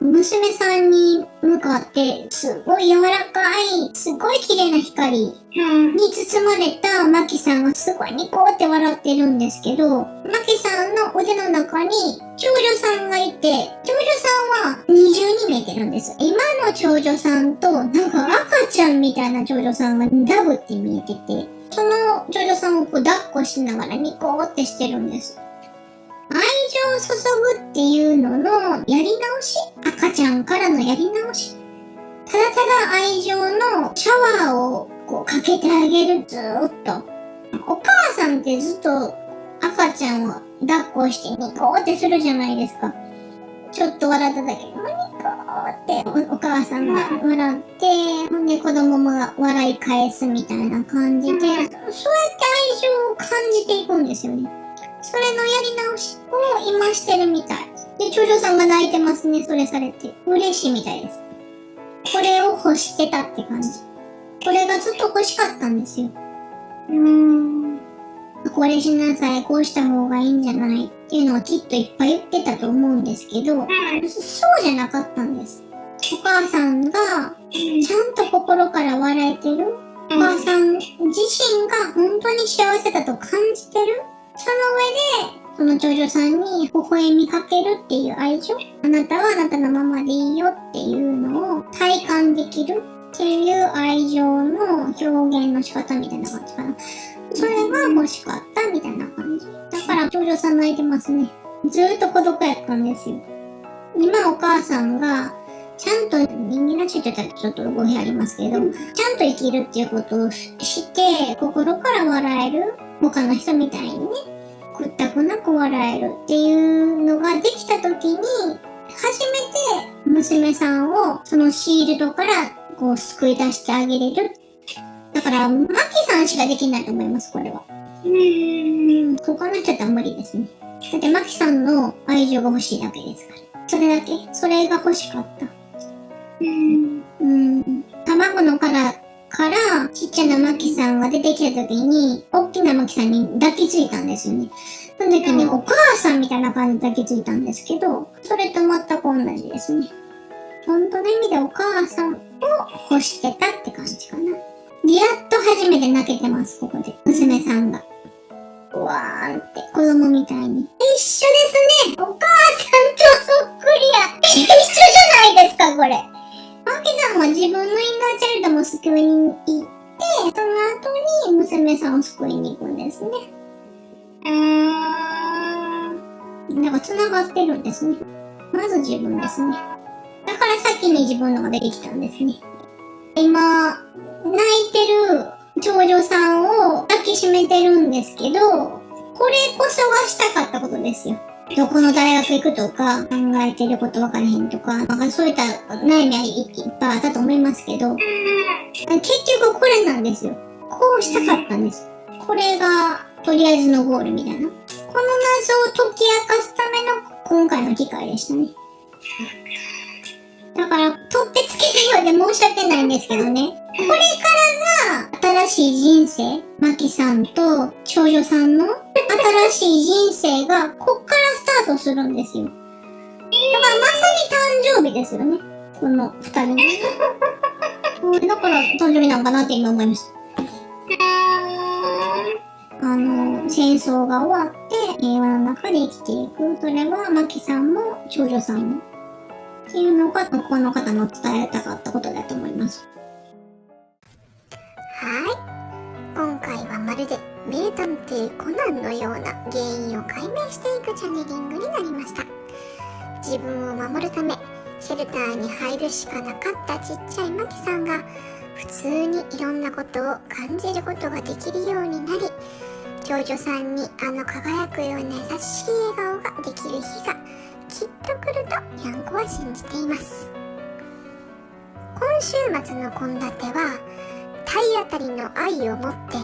娘さんに向かってすごい柔らかい、すごい綺麗な光に包まれたマキさんがすごいニコって笑ってるんですけど、マキさんの腕の中に長女さんがいて、長女さんは二重に見えてるんです。今の長女さんとなんか赤ちゃんみたいな長女さんがダブって見えてて、その長女さんをこう抱っこしながらニコってしてるんです。愛情を注ぐっていうののやり直し、赤ちゃんからのやり直し。ただただ愛情のシャワーをこうかけてあげる、ずーっと。お母さんってずっと赤ちゃんを抱っこしてニコってするじゃないですか。ちょっと笑っただけで、ニコってお母さんが笑って、ほんで子供も笑い返すみたいな感じで、そうやって愛情を感じていくんですよね。それのやり直しを今してるみたい。で、長女さんが泣いてますね、それされて。嬉しいみたいです。これを欲してたって感じ。これがずっと欲しかったんですよ。これしなさい、こうした方がいいんじゃないっていうのはきっといっぱい言ってたと思うんですけど、そうじゃなかったんです。お母さんがちゃんと心から笑えてる。お母さん自身が本当に幸せだと感じてる。その上で、その長女さんに微笑みかけるっていう愛情。あなたはあなたのままでいいよっていうのを体感できるっていう愛情の表現の仕方みたいな感じかな。それが欲しかったみたいな感じ。だから長女さん泣いてますね。ずーっと孤独やったんですよ。今お母さんが、ちゃんと人間らしいって言ったらちょっと語弊ありますけど、ちゃんと生きるっていうことをして、心から笑える。他の人みたいにね、屈託なく笑えるっていうのができた時に、初めて娘さんをそのシールドからこう救い出してあげれる。だから、マキさんしかできないと思います、これは。他の人だったら無理ですね。だってマキさんの愛情が欲しいだけですから。それだけ。それが欲しかった。卵の殻からちっちゃなマキさんが出てきた時に、大きなマキさんに抱きついたんですよね。その時にお母さんみたいな感じで抱きついたんですけど、それと全く同じですね。本当の意味でお母さんを欲してたって感じかな。で、やっと初めて泣けてます、ここで。娘さんが。わーんって子供みたいに。一緒ですね。お母さんとそっくりや。一緒じゃないですか、これ。マキさんは自分のインナーチャイルドも救いに行って、その後に娘さんを救いに行くんですね。だから繋がってるんですね。まず自分ですね。だから先に自分のが出てきたんですね。今、泣いてる長女さんを抱きしめてるんですけど、これこそがしたかったことですよ。どこの大学行くとか、考えてること分からへんとか、なんかそういった悩みはいっぱいあったと思いますけど、結局これなんですよ。こうしたかったんです。これが、とりあえずのゴールみたいな。この謎を解き明かすための今回の機会でしたね。だから、取ってつけたようで申し訳ないんですけどね。これからが新しい人生、マキさんと長女さんの新しい人生がこっからスタートするんですよ。だからまさに誕生日ですよね。この二人の。だから誕生日なんかなって今思いました。戦争が終わって平和の中で生きていく。それはマキさんも長女さんも。っていうのがこの方の伝えたかったことだと思います。今回はまるで名探偵コナンのような原因を解明していくチャネリングになりました。自分を守るためシェルターに入るしかなかったちっちゃいマキさんが普通にいろんなことを感じることができるようになり、長女さんに輝くような優しい笑顔ができる日がきっと来るとにゃんこは信じています。今週末の献立は体当たりの愛を持って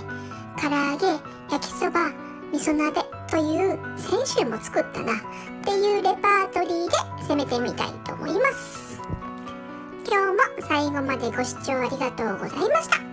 唐揚げ、焼きそば、味噌鍋という先週も作ったなっていうレパートリーで攻めてみたいと思います。今日も最後までご視聴ありがとうございました。